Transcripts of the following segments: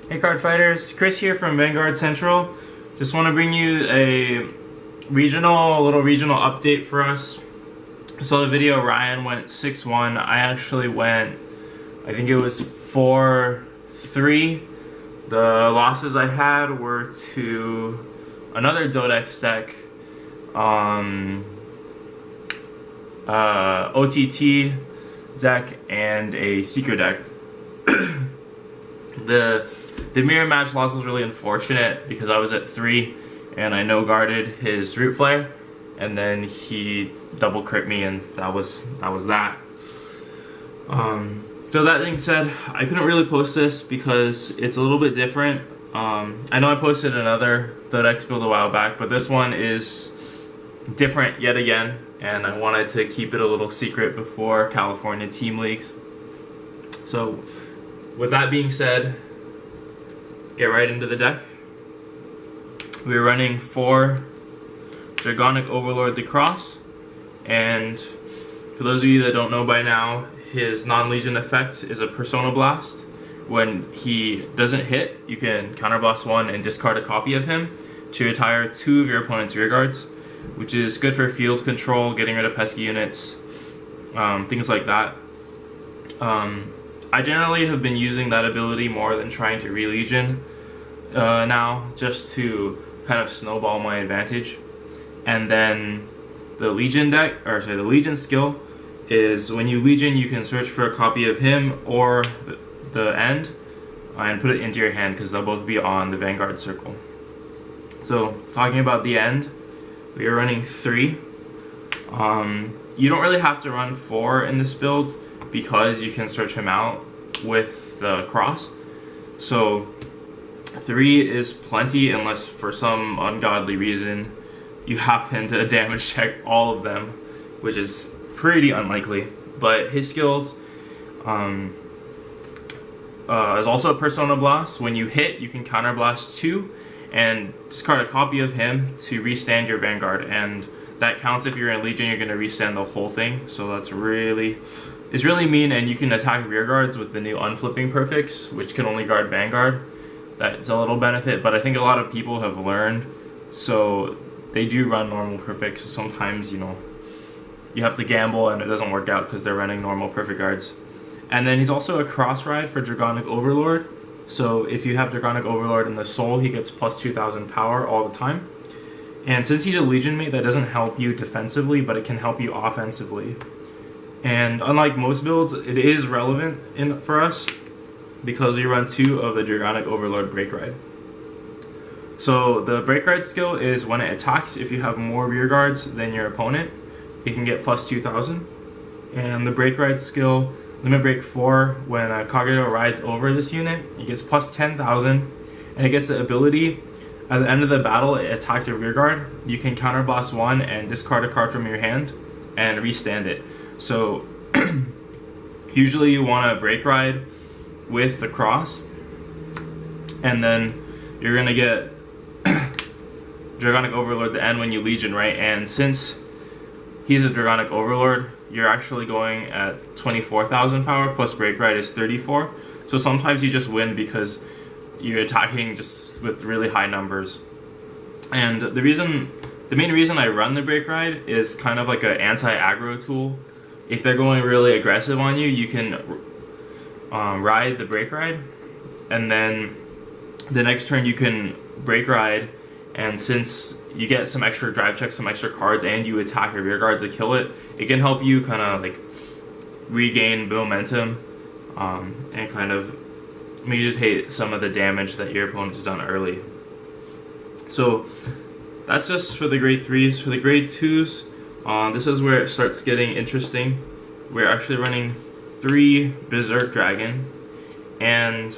Hey Cardfighters, Chris here from Vanguard Central. Just want to bring you a little regional update for us. I saw the video Ryan went 6-1. I actually went, I think it was 4-3. The losses I had were to another DOTX deck, OTT deck, and a secret deck. The mirror match loss was really unfortunate because I was at 3 and I no guarded his root flare, and then he double crit me, and that was that. So that being said, I couldn't really post this because it's a little bit different. I know I posted another DOTX build a while back, but this one is different yet again, and I wanted to keep it a little secret before California team leagues. So with that being said, get right into the deck. We're running 4 Dragonic Overlord the Cross, and for those of you that don't know by now, his non-legion effect is a Persona Blast. When he doesn't hit, you can Counterboss 1 and discard a copy of him to retire 2 of your opponent's rearguards, which is good for field control, getting rid of pesky units, things like that. I generally have been using that ability more than trying to re-legion now, just to kind of snowball my advantage. And then the legion the legion skill is when you legion, you can search for a copy of him or the end and put it into your hand, because they'll both be on the Vanguard circle. So talking about the end, we are running 3. You don't really have to run 4 in this build because you can search him out with the cross. So 3 is plenty unless for some ungodly reason you happen to damage check all of them, which is pretty unlikely. But his skills is also a Persona Blast. When you hit, you can Counterblast 2 and discard a copy of him to restand your Vanguard, and that counts if you're in Legion. You're going to restand the whole thing, so that's really mean. And you can attack rearguards with the new unflipping perfects, which can only guard Vanguard. That's a little benefit, but I think a lot of people have learned, so they do run normal perfects. So sometimes, you know, you have to gamble and it doesn't work out because they're running normal perfect guards. And then he's also a cross ride for Dragonic Overlord. So if you have Dragonic Overlord in the soul, he gets plus 2,000 power all the time. And since he's a Legion mate, that doesn't help you defensively, but it can help you offensively. And unlike most builds, it is relevant for us because we run 2 of the Dragonic Overlord Break Ride. So the Break Ride skill is when it attacks, if you have more rearguards than your opponent, it can get plus 2,000. And the Break Ride skill, Limit Break 4, when a Kagero rides over this unit, it gets plus 10,000, and it gets the ability, at the end of the battle, it attacked a rearguard. You can Counterboss 1 and discard a card from your hand and restand it. So usually you want to Break Ride with the cross, and then you're going to get Dragonic Overlord at the end when you Legion, right? And since he's a Dragonic Overlord, you're actually going at 24,000 power, plus Break Ride is 34. So sometimes you just win because you're attacking just with really high numbers. And the main reason I run the Break Ride is kind of like an anti-aggro tool. If they're going really aggressive on you, you can ride the Break Ride, and then the next turn you can Break Ride, and since you get some extra drive checks, some extra cards, and you attack your rear guards to kill it, it can help you kind of like regain momentum and kind of mitigate some of the damage that your opponent's done early. So that's just for the grade 3s. For the grade 2s, this is where it starts getting interesting. We're actually running 3 Berserk Dragon, and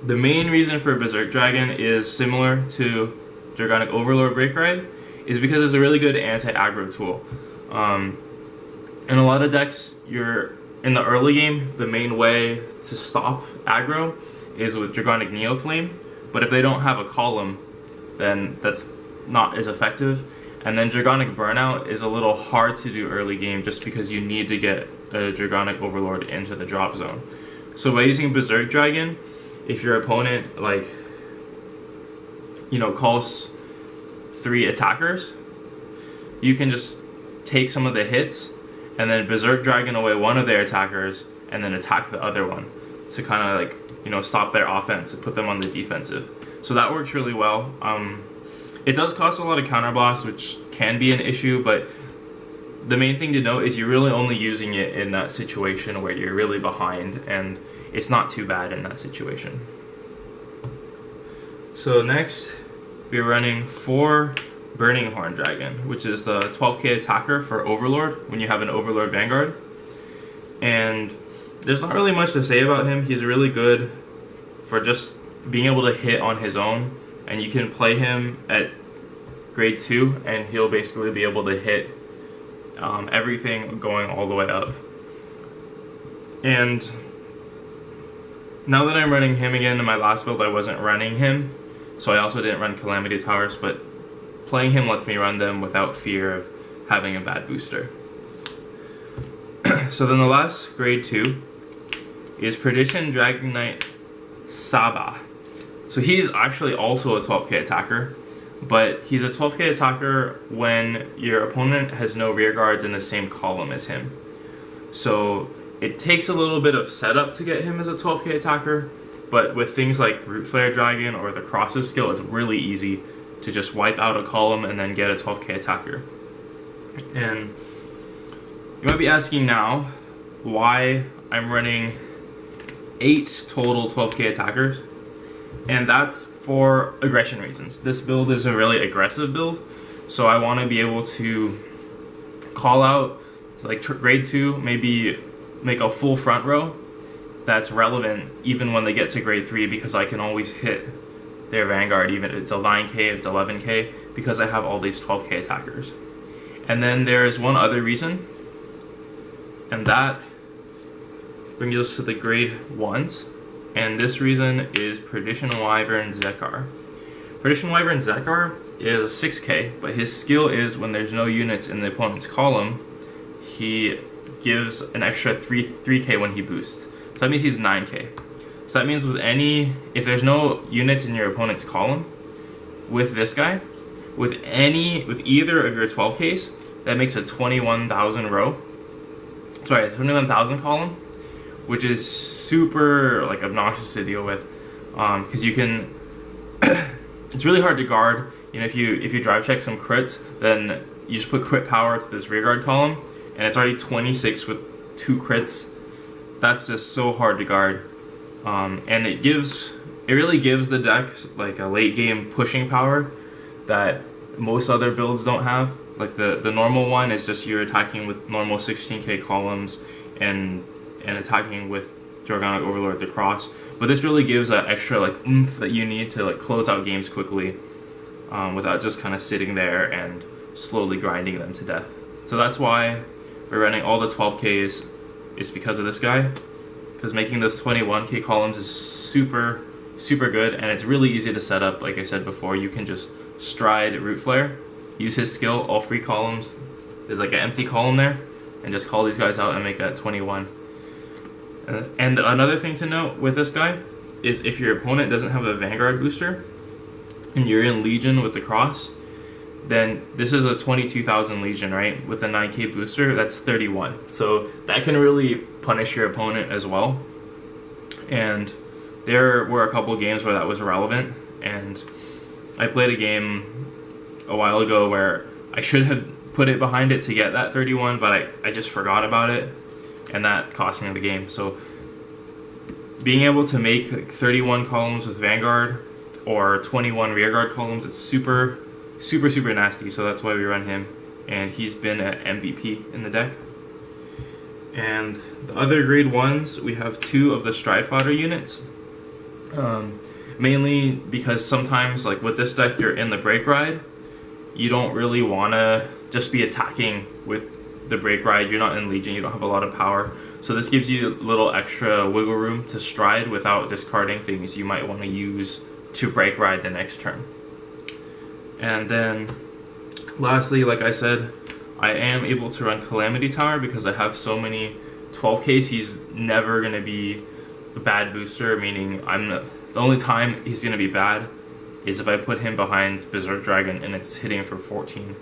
the main reason for Berserk Dragon is similar to Dragonic Overlord Break Ride, is because it's a really good anti-aggro tool. In a lot of decks, in the early game, the main way to stop aggro is with Dragonic Neoflame, but if they don't have a column, then that's not as effective. And then Dragonic Burnout is a little hard to do early game just because you need to get a Dragonic Overlord into the drop zone. So by using Berserk Dragon, if your opponent like, you know, calls 3 attackers, you can just take some of the hits and then Berserk Dragon away one of their attackers and then attack the other one to kind of like, you know, stop their offense and put them on the defensive. So that works really well. It does cost a lot of counterboss, which can be an issue, but the main thing to note is you're really only using it in that situation where you're really behind, and it's not too bad in that situation. So next, we're running 4 Burning Horn Dragon, which is the 12k attacker for Overlord when you have an Overlord Vanguard. And there's not really much to say about him. He's really good for just being able to hit on his own, and you can play him at grade 2 and he'll basically be able to hit everything going all the way up. And now that I'm running him again, in my last build I wasn't running him, so I also didn't run Calamity Towers, but playing him lets me run them without fear of having a bad booster. So then the last grade 2 is Perdition Dragonite Saba. So he's actually also a 12k attacker, but he's a 12k attacker when your opponent has no rear guards in the same column as him. So it takes a little bit of setup to get him as a 12k attacker, but with things like Root Flare Dragon or the Crosses skill, it's really easy to just wipe out a column and then get a 12k attacker. And you might be asking now why I'm running 8 total 12k attackers, and that's for aggression reasons. This build is a really aggressive build, so I want to be able to call out like grade 2, maybe make a full front row that's relevant even when they get to grade 3, because I can always hit their Vanguard even if it's a 9k, if it's 11k, because I have all these 12k attackers. And then there is one other reason, and that brings us to the grade 1s, and this reason is Perdition Wyvern Zekar. Perdition Wyvern Zekar is a 6k, but his skill is when there's no units in the opponent's column, he gives an extra 3k when he boosts. So that means he's 9k. So that means if there's no units in your opponent's column, with this guy, with either of your 12ks, that makes a 21,000 row. Sorry, 21,000 column, which is super like obnoxious to deal with, because you can. It's really hard to guard. You know, if you drive check some crits, then you just put crit power to this rearguard column, and it's already 26 with 2 crits. That's just so hard to guard, and it really gives the deck like a late game pushing power that most other builds don't have. Like the normal one is just you're attacking with normal 16k columns and attacking with Dragonic Overlord the cross. But this really gives that extra like oomph that you need to like close out games quickly, without just kind of sitting there and slowly grinding them to death. So that's why we're running all the 12ks, is because of this guy, because making those 21k columns is super good, and it's really easy to set up. Like I said before, you can just stride Root Flare, use his skill, all 3 columns, there's like an empty column there, and just call these guys out and make that 21. And another thing to note with this guy is if your opponent doesn't have a Vanguard booster and you're in Legion with the cross, then this is a 22,000 Legion, right? With a 9k booster, that's 31. So that can really punish your opponent as well. And there were a couple games where that was relevant, and I played a game a while ago where I should have put it behind it to get that 31, but I just forgot about it, and that cost me the game. So being able to make like 31 columns with Vanguard or 21 rearguard columns, it's super nasty. So that's why we run him, and he's been an MVP in the deck. And the other grade 1s, we have 2 of the Stride Fodder units, mainly because sometimes like with this deck you're in the break ride, you don't really want to just be attacking with the break ride. You're not in Legion, you don't have a lot of power, so this gives you a little extra wiggle room to stride without discarding things you might want to use to break ride the next turn. And then lastly, like I said, I am able to run Calamity Tower because I have so many 12ks. He's never going to be bad booster, meaning the only time he's gonna be bad is if I put him behind Berserk Dragon and it's hitting for 14.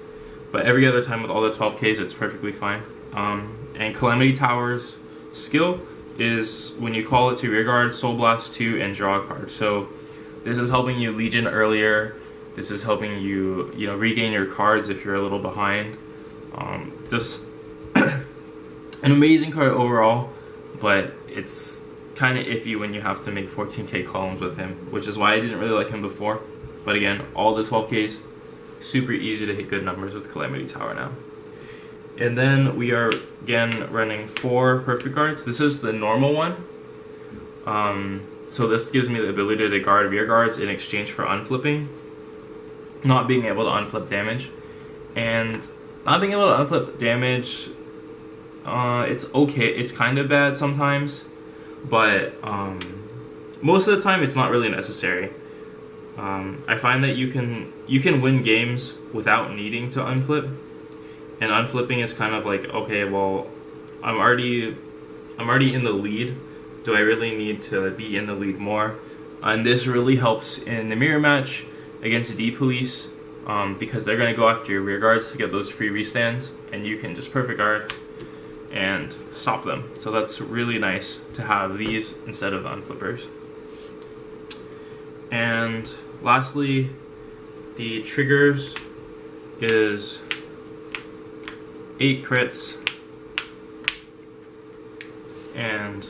But every other time with all the 12Ks, it's perfectly fine. And Calamity Tower's skill is when you call it to rearguard, Soul Blast 2, and draw a card. So this is helping you Legion earlier. This is helping you, regain your cards if you're a little behind. Just an amazing card overall, but it's kind of iffy when you have to make 14K columns with him, which is why I didn't really like him before. But again, all the 12Ks, super easy to hit good numbers with Calamity Tower now. And then we are again running 4 perfect guards. This is the normal one. So this gives me the ability to guard rear guards in exchange for unflipping, not being able to unflip damage. And not being able to unflip damage, it's okay. It's kind of bad sometimes, but most of the time it's not really necessary. I find that you can win games without needing to unflip, and unflipping is kind of like, okay, well, I'm already in the lead. Do I really need to be in the lead more? And this really helps in the mirror match against D-Police, because they're gonna go after your rear guards to get those free restands, and you can just perfect guard and stop them. So that's really nice to have these instead of the unflippers. And lastly, the triggers is 8 crits and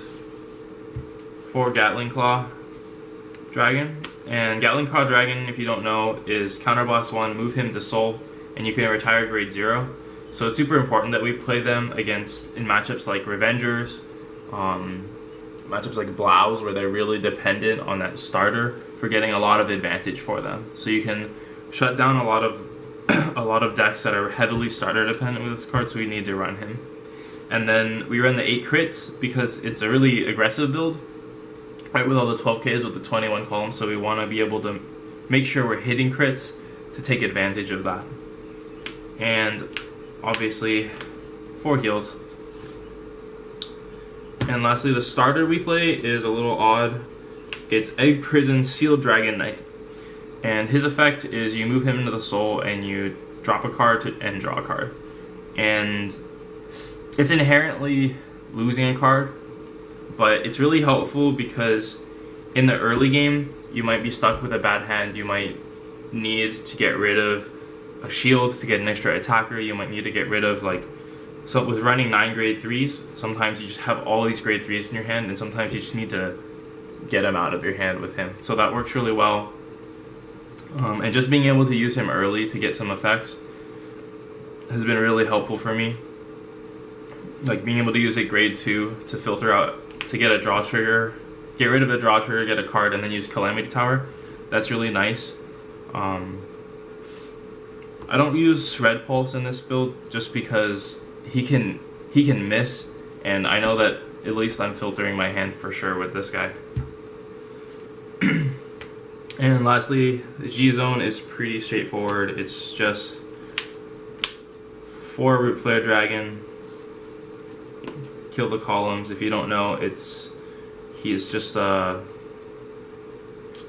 4 Gatling Claw Dragon. And Gatling Claw Dragon, if you don't know, is Counterboss 1, move him to Soul, and you can retire grade 0. So it's super important that we play them in matchups like Revengers, matchups like Blows, where they're really dependent on that starter for getting a lot of advantage for them. So you can shut down a lot of decks that are heavily starter dependent with this card, so we need to run him. And then we run the 8 crits because it's a really aggressive build, right, with all the 12Ks with the 21 columns, so we want to be able to make sure we're hitting crits to take advantage of that. And obviously 4 heals. And lastly, the starter we play is a little odd. It's Egg Prison Sealed Dragonite, and his effect is you move him into the Soul and you drop a card and draw a card. And it's inherently losing a card, but it's really helpful because in the early game you might be stuck with a bad hand. You might need to get rid of a shield to get an extra attacker. You might need to get rid of, so with running 9 grade 3s, sometimes you just have all these grade 3s in your hand, and sometimes you just need to get them out of your hand with him. So that works really well. And just being able to use him early to get some effects has been really helpful for me. Like being able to use it grade 2 to filter out, to get a draw trigger, get rid of a draw trigger, get a card, and then use Calamity Tower. That's really nice. I don't use Shred Pulse in this build just because he can miss, and I know that at least I'm filtering my hand for sure with this guy. And lastly, the G-Zone is pretty straightforward. It's just 4 Root Flare Dragon, kill the columns. If you don't know, he's just a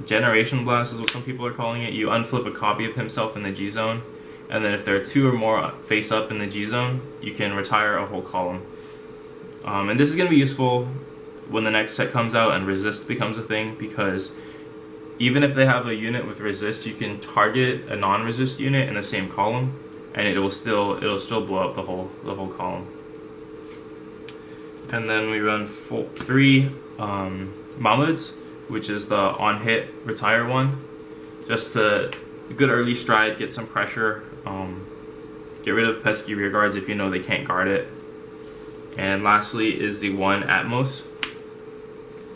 Generation Blast is what some people are calling it. You unflip a copy of himself in the G-Zone, and then if there are 2 or more face up in the G-Zone, you can retire a whole column. And this is going to be useful when the next set comes out and Resist becomes a thing, because even if they have a unit with Resist, you can target a non-Resist unit in the same column, and it'll still blow up the whole column. And then we run 3 Mahmuds, which is the on-hit retire one, just to good early stride, get some pressure, get rid of pesky rear guards if you know they can't guard it. And lastly is the 1 Atmos,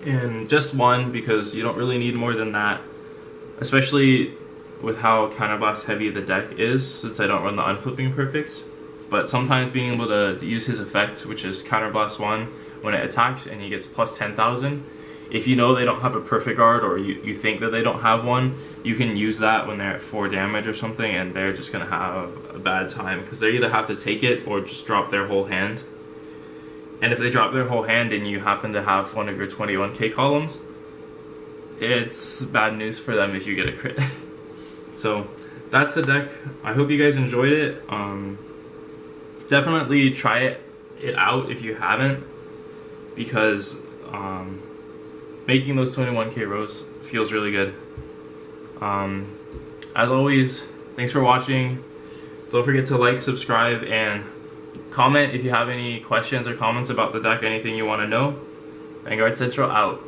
and just 1 because you don't really need more than that, especially with how Counterboss heavy the deck is, since I don't run the unflipping perfects. But sometimes being able to use his effect, which is Counterboss 1, when it attacks and he gets plus 10,000, if you know they don't have a perfect guard, or you think that they don't have one, you can use that when they're at 4 damage or something, and they're just going to have a bad time because they either have to take it or just drop their whole hand. And if they drop their whole hand and you happen to have one of your 21k columns, it's bad news for them if you get a crit. So that's the deck. I hope you guys enjoyed it. Definitely try it out if you haven't, because making those 21k rows feels really good. As always, thanks for watching. Don't forget to like, subscribe, and comment if you have any questions or comments about the deck, anything you want to know. Vanguard Central out.